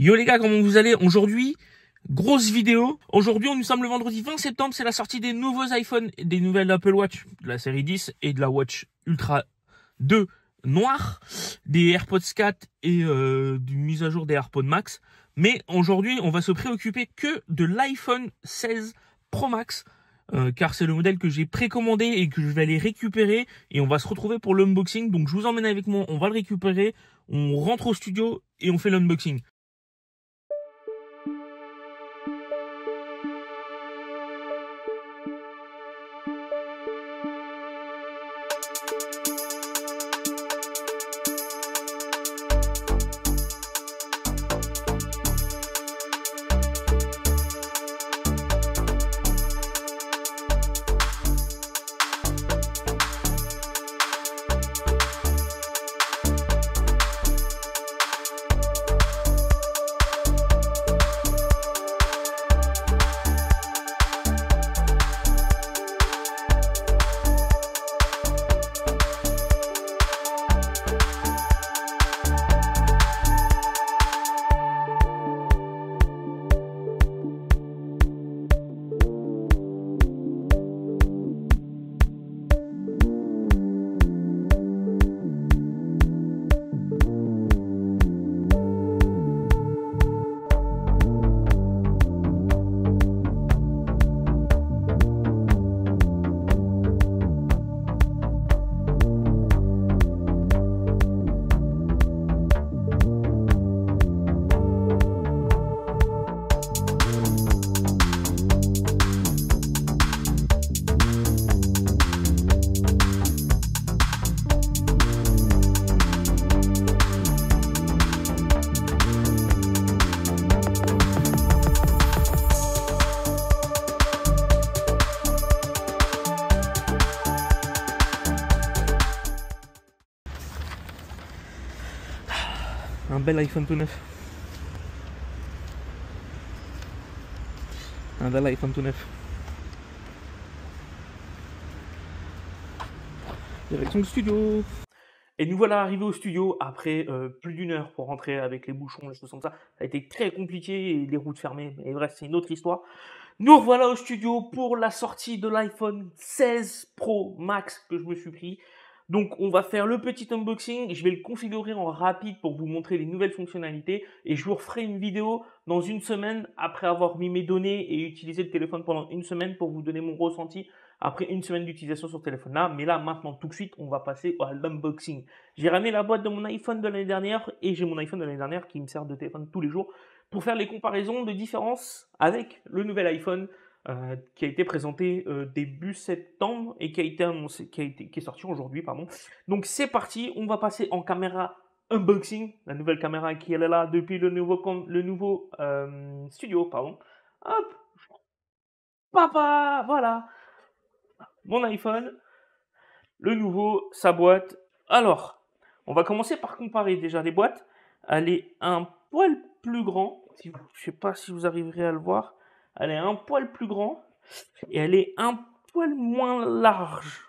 Yo les gars, comment vous allez? Aujourd'hui, grosse vidéo. Aujourd'hui, nous sommes le vendredi 20 septembre, c'est la sortie des nouveaux iPhones, des nouvelles Apple Watch, de la série 10 et de la Watch Ultra 2 noire, des AirPods 4 et d'une mise à jour des AirPods Max. Mais aujourd'hui, on va se préoccuper que de l'iPhone 16 Pro Max, car c'est le modèle que j'ai précommandé et que je vais aller récupérer, et on va se retrouver pour l'unboxing. Donc je vous emmène avec moi, on va le récupérer, on rentre au studio et on fait l'unboxing. Un bel iPhone tout neuf. Un bel iPhone tout neuf. Direction le studio. Et nous voilà arrivés au studio après plus d'une heure pour rentrer avec les bouchons, les choses comme ça. Ça a été très compliqué et les routes fermées. Mais bref, c'est une autre histoire. Nous revoilà au studio pour la sortie de l'iPhone 16 Pro Max que je me suis pris. Donc on va faire le petit unboxing, je vais le configurer en rapide pour vous montrer les nouvelles fonctionnalités et je vous referai une vidéo dans une semaine après avoir mis mes données et utilisé le téléphone pendant une semaine pour vous donner mon ressenti après une semaine d'utilisation sur ce téléphone-là. Mais là, maintenant, tout de suite, on va passer à l'unboxing. J'ai ramené la boîte de mon iPhone de l'année dernière et j'ai mon iPhone de l'année dernière qui me sert de téléphone tous les jours pour faire les comparaisons de différences avec le nouvel iPhone qui a été présenté début septembre et qui a été annoncé, qui est sorti aujourd'hui, pardon. Donc c'est parti, on va passer en caméra unboxing, la nouvelle caméra qui est là depuis le nouveau studio, pardon. Hop, papa, voilà, mon iPhone, le nouveau, sa boîte. Alors, on va commencer par comparer déjà les boîtes. Elle est un poil plus grand, je sais pas si vous arriverez à le voir. Elle est un poil plus grand et elle est un poil moins large.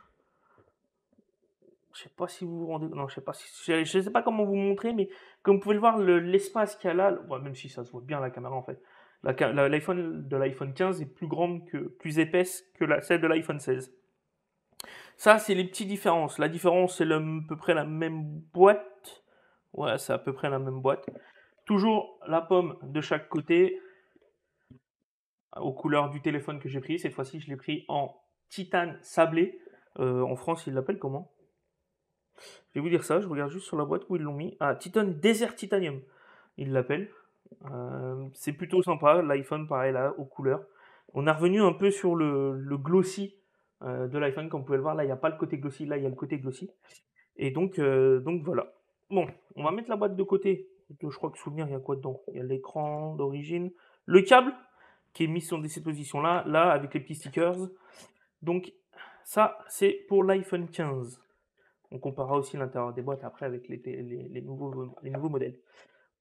Je sais pas si vous vous rendez, non, je sais pas si, je sais pas comment vous montrer, mais comme vous pouvez le voir, l'espace qu'il y a là, ouais, même si ça se voit bien la caméra en fait. L'iPhone de l'iPhone 15 est plus grande plus épaisse que celle de l'iPhone 16. Ça, c'est les petites différences. La différence, c'est à peu près la même boîte. Ouais, c'est à peu près la même boîte. Toujours la pomme de chaque côté, aux couleurs du téléphone que j'ai pris. Cette fois-ci, je l'ai pris en titane sablé. En France, ils l'appellent comment? Je vais vous dire ça, je regarde juste sur la boîte où ils l'ont mis. Ah, Titane Desert Titanium, ils l'appellent. C'est plutôt sympa, l'iPhone pareil là, aux couleurs. On est revenu un peu sur le glossy de l'iPhone, comme vous pouvez le voir. Là, il n'y a pas le côté glossy, là, il y a le côté glossy. Et donc voilà. Bon, on va mettre la boîte de côté. Je crois que souvenir, il y a quoi dedans? Il y a l'écran d'origine, le câble qui est mis sur cette position-là, là, avec les petits stickers. Donc, ça, c'est pour l'iPhone 15. On comparera aussi l'intérieur des boîtes après avec les nouveaux modèles.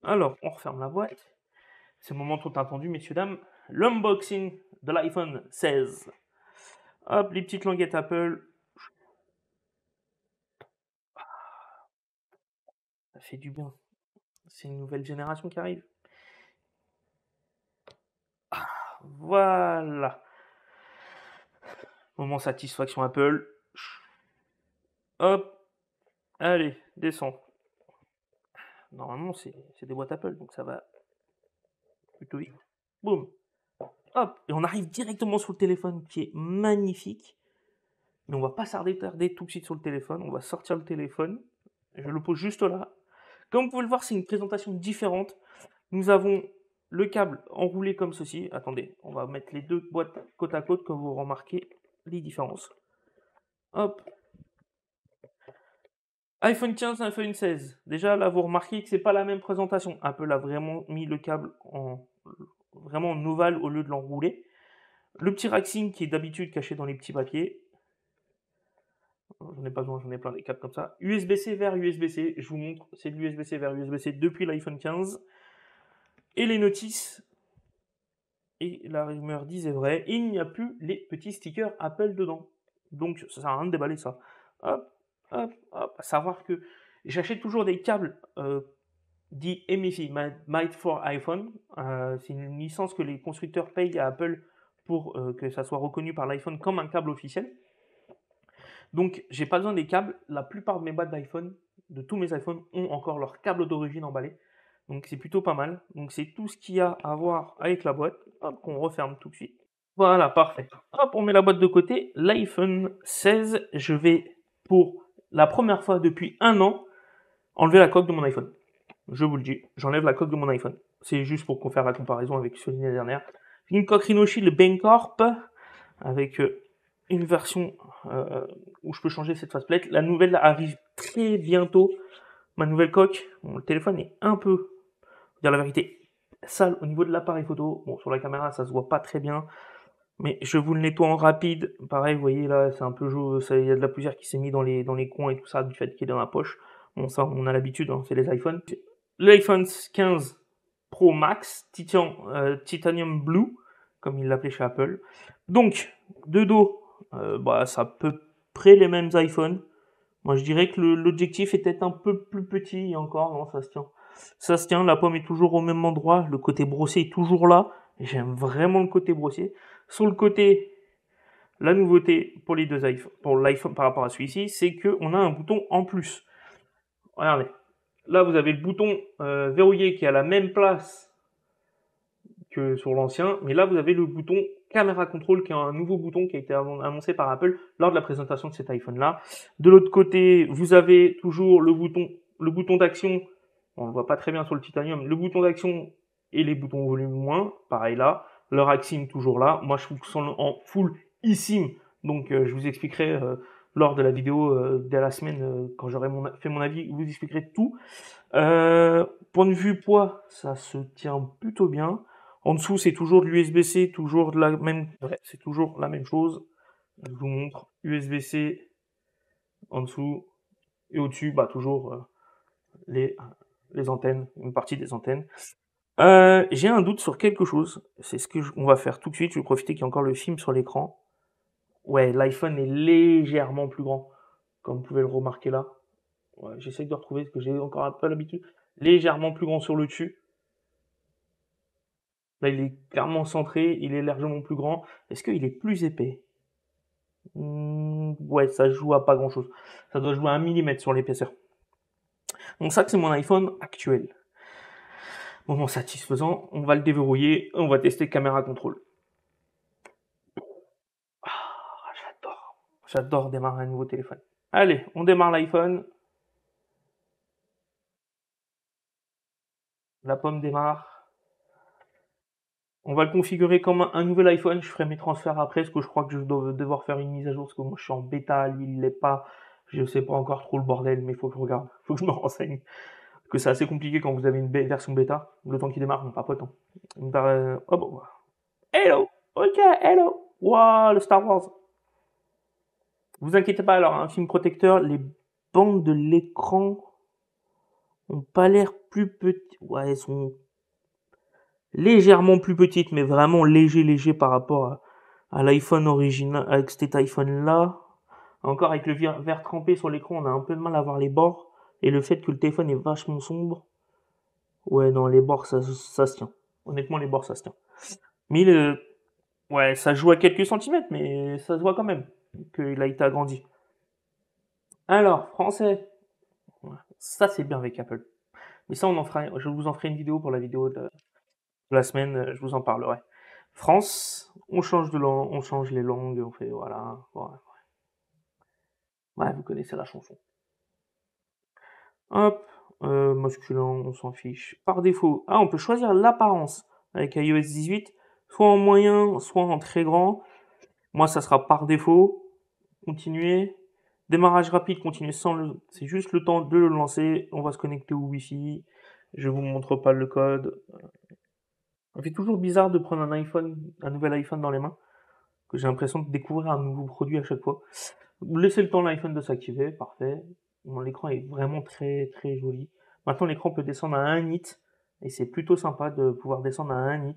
Alors, on referme la boîte. C'est le moment tant attendu, messieurs, dames. L'unboxing de l'iPhone 16. Hop, les petites languettes Apple. Ça fait du bien. C'est une nouvelle génération qui arrive. Voilà. Moment satisfaction Apple. Hop. Allez, descends. Normalement, c'est des boîtes Apple, donc ça va plutôt vite. Boum. Hop. Et on arrive directement sur le téléphone qui est magnifique. Mais on va pas tarder tout de suite sur le téléphone. On va sortir le téléphone. Je le pose juste là. Comme vous pouvez le voir, c'est une présentation différente. Nous avons le câble enroulé comme ceci. Attendez, on va mettre les deux boîtes côte à côte, comme vous remarquez les différences. Hop. iPhone 15, iPhone 16. Déjà, là, vous remarquez que c'est pas la même présentation. Apple a vraiment mis le câble vraiment en ovale au lieu de l'enrouler. Le petit racing qui est d'habitude caché dans les petits papiers. J'en ai pas besoin, j'en ai plein des câbles comme ça. USB-C vers USB-C, je vous montre, c'est de l'USB-C vers USB-C depuis l'iPhone 15. Et les notices, et la rumeur disait vrai, il n'y a plus les petits stickers Apple dedans. Donc ça sert à rien de déballer ça. Hop, hop, hop. À savoir que j'achète toujours des câbles dits MFI, Made for iPhone. C'est une licence que les constructeurs payent à Apple pour que ça soit reconnu par l'iPhone comme un câble officiel. Donc, j'ai pas besoin des câbles. La plupart de mes boîtes d'iPhone, de tous mes iPhones, ont encore leur câble d'origine emballé. Donc, c'est plutôt pas mal. Donc, c'est tout ce qu'il y a à voir avec la boîte. Hop, qu'on referme tout de suite. Voilà, parfait. Hop, on met la boîte de côté. L'iPhone 16, je vais, pour la première fois depuis 1 an, enlever la coque de mon iPhone. Je vous le dis, j'enlève la coque de mon iPhone. C'est juste pour qu'on fasse la comparaison avec celui de l'année dernière. Une coque Rhinoshield Bancorp avec une version où je peux changer cette faceplate. La nouvelle arrive très bientôt. Ma nouvelle coque. Bon, le téléphone est un peu, pour dire la vérité, sale au niveau de l'appareil photo. Bon, sur la caméra, ça se voit pas très bien. Mais je vous le nettoie en rapide. Pareil, vous voyez là, c'est un peu jaune. Il y a de la poussière qui s'est mise dans les coins et tout ça, du fait qu'il est dans la poche. Bon, ça, on a l'habitude, hein, c'est les iPhones. L'iPhone 15 Pro Max, Titanium Blue, comme il l'appelait chez Apple. Donc, de dos, c'est à peu près les mêmes iPhones. Moi, je dirais que l'objectif est peut-être un peu plus petit, et encore, non, ça se tient. Ça se tient, la pomme est toujours au même endroit, le côté brossé est toujours là. J'aime vraiment le côté brossé. Sur le côté, la nouveauté pour les deux iPhones, pour l'iPhone par rapport à celui-ci, c'est qu'on a un bouton en plus. Regardez. Là, vous avez le bouton verrouillé qui est à la même place que sur l'ancien, mais là, vous avez le bouton caméra contrôle qui est un nouveau bouton qui a été annoncé par Apple lors de la présentation de cet iPhone-là. De l'autre côté, vous avez toujours le bouton d'action. On ne le voit pas très bien sur le titanium. Le bouton d'action et les boutons volume moins, pareil là. Le Racing toujours là. Moi, je trouve que sont en full eSIM, donc je vous expliquerai lors de la vidéo de la semaine, quand j'aurai fait mon avis, je vous expliquerai tout. Point de vue poids, ça se tient plutôt bien. En dessous, c'est toujours de l'USB-C, toujours de la même, ouais, c'est toujours la même chose. Je vous montre USB-C en dessous et au-dessus, toujours les antennes, une partie des antennes. J'ai un doute sur quelque chose. C'est ce qu'on va faire tout de suite. Je vais profiter qu'il y a encore le film sur l'écran. Ouais, l'iPhone est légèrement plus grand, comme vous pouvez le remarquer là. Ouais, j'essaye de retrouver ce que j'ai encore un peu l'habitude. Légèrement plus grand sur le dessus. Là, il est clairement centré, il est largement plus grand. Est-ce qu'il est plus épais? Ouais, ça joue à pas grand-chose. Ça doit jouer à 1 mm sur l'épaisseur. Donc ça, c'est mon iPhone actuel. Moment satisfaisant, on va le déverrouiller, on va tester caméra contrôle. J'adore démarrer un nouveau téléphone. Allez, on démarre l'iPhone. La pomme démarre. On va le configurer comme un nouvel iPhone. Je ferai mes transferts après, parce que je crois que je dois devoir faire une mise à jour, parce que moi je suis en bêta, lui il l'est pas. Je sais pas encore trop le bordel, mais il faut que je regarde, il faut que je me renseigne. Parce que c'est assez compliqué quand vous avez une version bêta. Le temps qu'il démarre, on papote. Hein. Il me paraît... Oh bon. Hello. Ok, hello. Wow, le Star Wars. Vous inquiétez pas, alors, un film protecteur, les bandes de l'écran ont pas l'air plus petites. Ouais, elles sont légèrement plus petites, mais vraiment léger par rapport à l'iPhone original, avec cet iPhone-là. Encore avec le vert trempé sur l'écran, on a un peu de mal à voir les bords. Et le fait que le téléphone est vachement sombre. Ouais, non, les bords, ça se tient. Honnêtement, les bords, ça se tient. Mais Ouais, ça joue à quelques centimètres, mais ça se voit quand même qu'il a été agrandi. Alors, français. Ouais, ça, c'est bien avec Apple. Mais ça, je vous en ferai une vidéo pour la vidéo de la semaine, je vous en parlerai. France, on change de langue, on change les langues, on fait, voilà. Ouais, ouais, vous connaissez la chanson. Hop, masculin, on s'en fiche. Par défaut, ah, on peut choisir l'apparence avec iOS 18, soit en moyen, soit en très grand. Moi, ça sera par défaut. Continuer. Démarrage rapide, continuer sans le. C'est juste le temps de le lancer. On va se connecter au Wi-Fi. Je vous montre pas le code. Ça fait toujours bizarre de prendre un iPhone, un nouvel iPhone dans les mains, que j'ai l'impression de découvrir un nouveau produit à chaque fois. Laissez le temps à l'iPhone de s'activer, parfait. Bon, l'écran est vraiment très très joli. Maintenant, l'écran peut descendre à 1 nit, et c'est plutôt sympa de pouvoir descendre à 1 nit.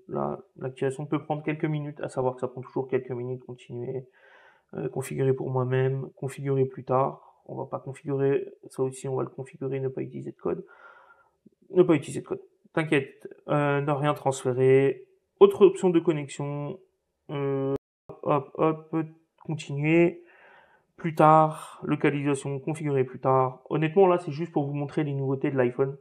Là, l'activation peut prendre quelques minutes, à savoir que ça prend toujours quelques minutes, continuer. Configurer pour moi-même, configurer plus tard. On va pas configurer, ça aussi on va le configurer, ne pas utiliser de code. Ne pas utiliser de code. T'inquiète, ne rien transférer. Autre option de connexion, hop, hop, continuer. Plus tard, localisation, configurer plus tard. Honnêtement, là, c'est juste pour vous montrer les nouveautés de l'iPhone.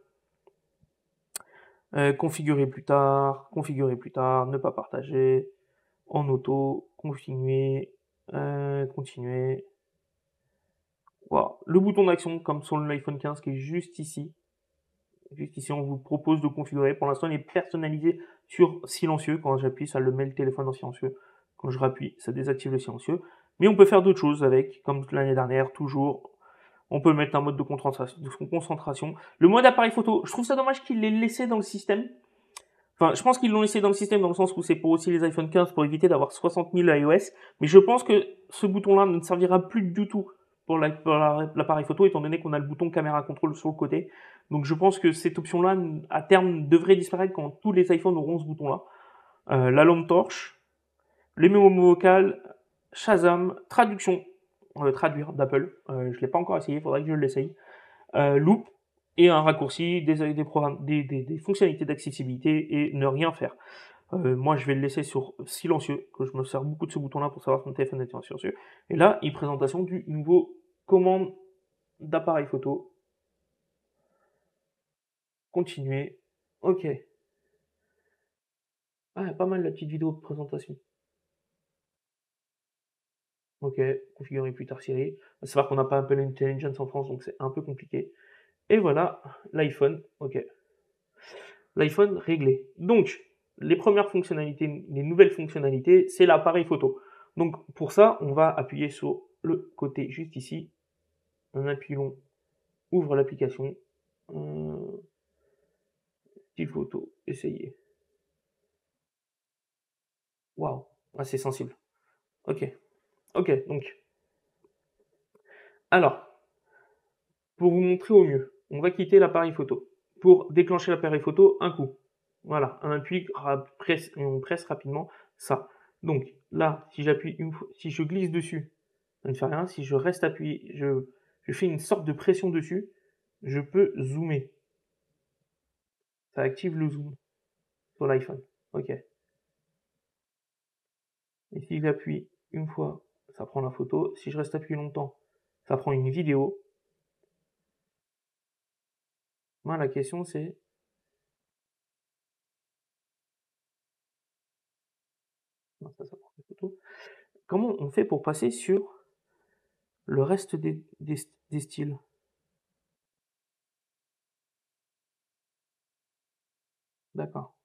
Configurer plus tard, ne pas partager, en auto, continuer, continuer. Voilà. Le bouton d'action, comme sur l'iPhone 15, qui est juste ici. Juste ici, on vous propose de configurer. Pour l'instant, il est personnalisé sur silencieux. Quand j'appuie, ça le met le téléphone en silencieux. Quand je rappuie, ça désactive le silencieux. Mais on peut faire d'autres choses avec, comme l'année dernière, toujours. On peut mettre un mode de concentration. Le mode appareil photo, je trouve ça dommage qu'il l'ait laissé dans le système. Enfin, je pense qu'ils l'ont laissé dans le système dans le sens où c'est pour aussi les iPhone 15 pour éviter d'avoir 60 000 iOS. Mais je pense que ce bouton-là ne servira plus du tout pour l'appareil photo étant donné qu'on a le bouton caméra contrôle sur le côté. Donc je pense que cette option-là, à terme, devrait disparaître quand tous les iPhones auront ce bouton-là. La lampe torche, les mémos vocales, Shazam, traduction, traduire d'Apple. Je l'ai pas encore essayé, il faudrait que je l'essaye. Loop et un raccourci, des fonctionnalités d'accessibilité et ne rien faire. Moi, je vais le laisser sur silencieux, que je me sers beaucoup de ce bouton-là pour savoir si mon téléphone est en silencieux. Et là, une présentation du nouveau commande d'appareil photo. Continuer. Ok. Ah, pas mal la petite vidéo de présentation. Ok, configurer plus tard Siri. À savoir qu'on n'a pas Apple Intelligence en France, donc c'est un peu compliqué. Et voilà, l'iPhone. Ok. L'iPhone réglé. Donc, les premières fonctionnalités, les nouvelles fonctionnalités, c'est l'appareil photo. Donc, pour ça, on va appuyer sur le côté juste ici. On appuie long, ouvre l'application. Style photo, essayer. Waouh, ah, c'est sensible. Ok, ok, donc. Alors, pour vous montrer au mieux, on va quitter l'appareil photo. Pour déclencher l'appareil photo, un coup. Voilà, on appuie, on presse rapidement ça. Donc là, si j'appuie une fois, si je glisse dessus, ça ne fait rien. Si je reste appuyé, je fais une sorte de pression dessus, je peux zoomer. Ça active le zoom sur l'iPhone. Ok. Et si j'appuie une fois, ça prend la photo. Si je reste appuyé longtemps, ça prend une vidéo. Moi, la question c'est, non, ça prend la photo. Comment on fait pour passer sur le reste des styles? D'accord.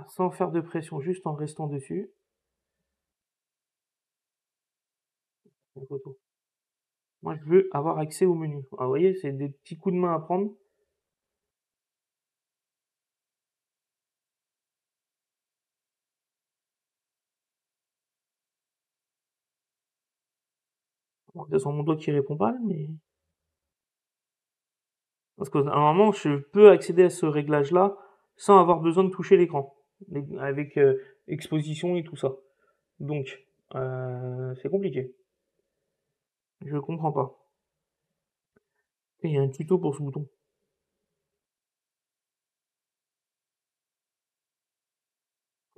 Sans faire de pression, juste en restant dessus. La photo. Moi, je veux avoir accès au menu. Ah, vous voyez, c'est des petits coups de main à prendre. Bon, c'est sur mon doigt qui répond pas, mais parce que normalement, je peux accéder à ce réglage-là sans avoir besoin de toucher l'écran, avec exposition et tout ça. Donc, c'est compliqué. Je comprends pas. Et il y a un tuto pour ce bouton.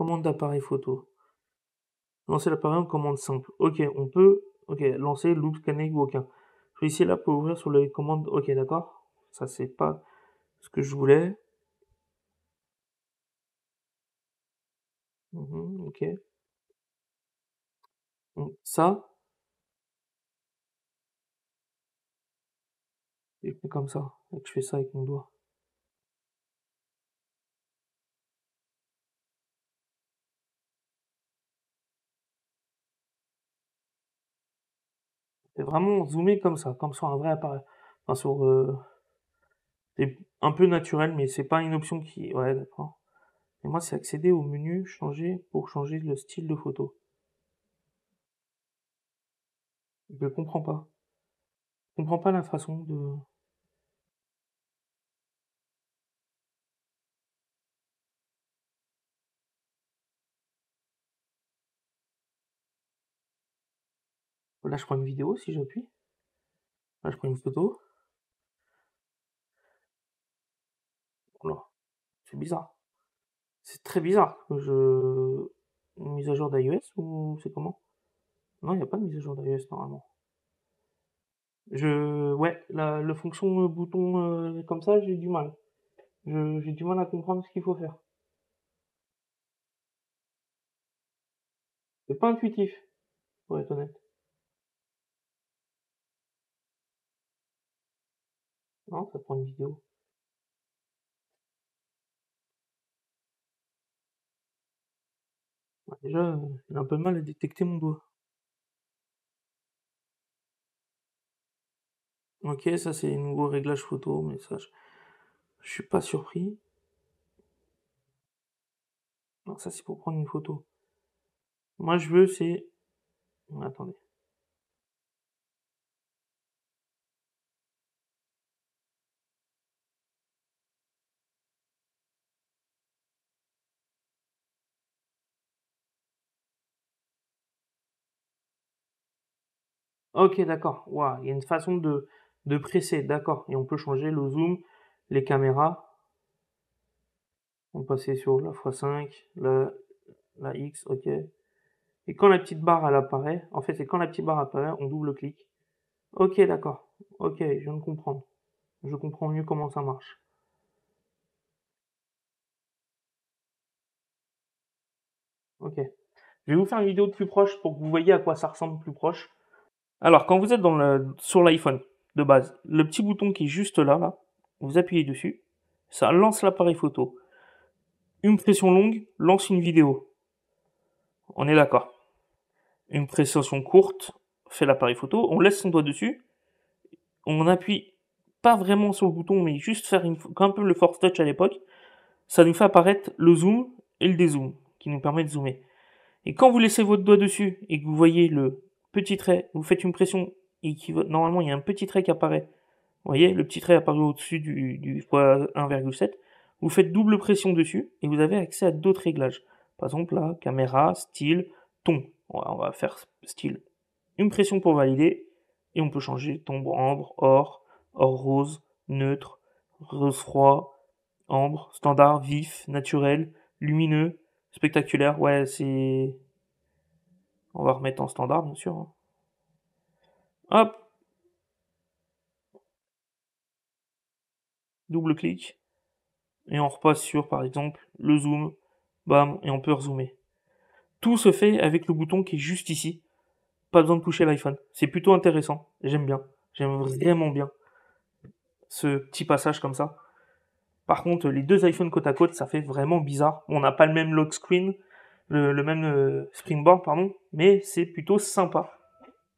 Commande d'appareil photo. Lancer l'appareil en commande simple. Ok, on peut. Ok, lancer, loop, scanner ou aucun. Je vais ici là pour ouvrir sur les commandes. Ok, d'accord. Ça, c'est pas ce que je voulais. Ok. Ça, je fais comme ça. Et que je fais ça avec mon doigt. C'est vraiment zoomé comme ça, comme sur un vrai appareil. Enfin, sur. C'est un peu naturel, mais c'est pas une option qui. Ouais, d'accord. Et moi, c'est accéder au menu, changer pour changer le style de photo. Je comprends pas. Je comprends pas la façon de. Là, je prends une vidéo si j'appuie. Là, je prends une photo. Voilà. C'est bizarre. C'est très bizarre. Une mise à jour d'iOS ou c'est comment? Non, il n'y a pas de mise à jour d'iOS normalement. Ouais, le fonction bouton comme ça, j'ai du mal. J'ai du mal à comprendre ce qu'il faut faire. C'est pas intuitif, pour être honnête. Non, ça prend une vidéo. Ouais, déjà, j'ai un peu de mal à détecter mon doigt. Ok, ça c'est nouveau réglage photo, mais ça, je suis pas surpris. Non, ça c'est pour prendre une photo. Moi, je veux, c'est. Attendez. Ok, d'accord. Waouh, il y a une façon de presser, d'accord. Et on peut changer le zoom, les caméras. On passer sur la x5, la X, ok. Et quand la petite barre elle apparaît, en fait, c'est quand la petite barre apparaît, on double-clique. Ok, d'accord. Ok, je viens de comprendre. Je comprends mieux comment ça marche. Ok. Je vais vous faire une vidéo de plus proche pour que vous voyez à quoi ça ressemble plus proche. Alors, quand vous êtes sur l'iPhone de base, le petit bouton qui est juste là, vous appuyez dessus, ça lance l'appareil photo. Une pression longue lance une vidéo. On est d'accord. Une pression courte fait l'appareil photo. On laisse son doigt dessus. On appuie pas vraiment sur le bouton, mais juste faire un peu le force touch à l'époque. Ça nous fait apparaître le zoom et le dézoom, qui nous permet de zoomer. Et quand vous laissez votre doigt dessus et que vous voyez le petit trait, vous faites une pression et normalement il y a un petit trait qui apparaît. Vous voyez, le petit trait apparu au-dessus du x1,7. Vous faites double pression dessus et vous avez accès à d'autres réglages. Par exemple, là, caméra, style, ton. On va faire style. Une pression pour valider et on peut changer ton ambre, or rose, neutre, rose froid, ambre, standard, vif, naturel, lumineux, spectaculaire. Ouais, c'est. On va remettre en standard, bien sûr, hein. Hop, double clic. Et on repasse sur, par exemple, le zoom. Bam, et on peut rezoomer. Tout se fait avec le bouton qui est juste ici. Pas besoin de toucher l'iPhone. C'est plutôt intéressant. J'aime bien. J'aime vraiment bien ce petit passage comme ça. Par contre, les deux iPhones côte à côte, ça fait vraiment bizarre. On n'a pas le même lock screen, le même springboard, pardon, mais c'est plutôt sympa.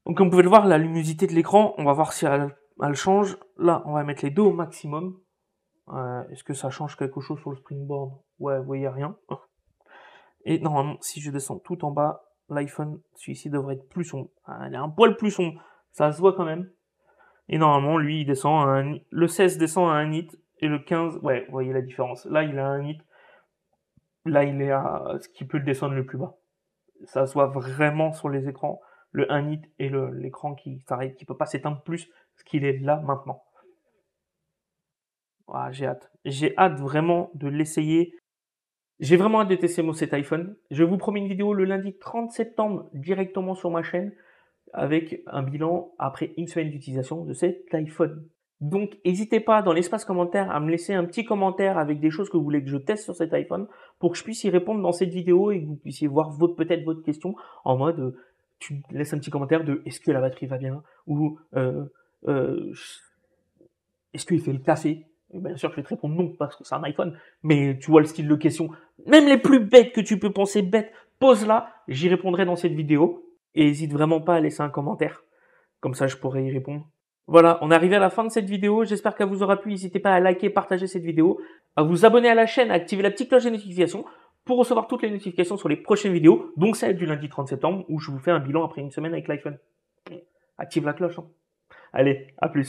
Donc comme vous pouvez le voir, la luminosité de l'écran, on va voir si elle change. Là, on va mettre les deux au maximum. Est-ce que ça change quelque chose sur le springboard? Ouais, vous voyez rien. Et normalement, si je descends tout en bas, l'iPhone, celui-ci devrait être plus sombre. Il est un poil plus sombre, ça se voit quand même. Et normalement, lui, il descend le 16 descend à 1 nit, et le 15, ouais, vous voyez la différence. Là, il a 1 nit, là, il est à ce qui peut le descendre le plus bas. Ça se voit vraiment sur les écrans, le 1 nit et l'écran qui s'arrête, qui peut pas s'éteindre plus, ce qu'il est là maintenant. Ah, j'ai hâte. J'ai hâte vraiment de l'essayer. J'ai vraiment hâte de tester cet iPhone. Je vous promets une vidéo le lundi 30 septembre directement sur ma chaîne avec un bilan après une semaine d'utilisation de cet iPhone. Donc, n'hésitez pas dans l'espace commentaire à me laisser un petit commentaire avec des choses que vous voulez que je teste sur cet iPhone pour que je puisse y répondre dans cette vidéo et que vous puissiez voir peut-être votre question en mode tu me laisses un petit commentaire de est-ce que la batterie va bien ou euh, est-ce qu'il fait le café? Et bien sûr, je vais te répondre non parce que c'est un iPhone, mais tu vois le style de question. Même les plus bêtes que tu peux penser bêtes, pose-la, j'y répondrai dans cette vidéo. Et n'hésite vraiment pas à laisser un commentaire. Comme ça, je pourrai y répondre. Voilà, on est arrivé à la fin de cette vidéo. J'espère qu'elle vous aura plu. N'hésitez pas à liker, partager cette vidéo, à vous abonner à la chaîne, à activer la petite cloche de notification pour recevoir toutes les notifications sur les prochaines vidéos, donc celle du lundi 30 septembre où je vous fais un bilan après une semaine avec l'iPhone. Active la cloche. Hein. Allez, à plus.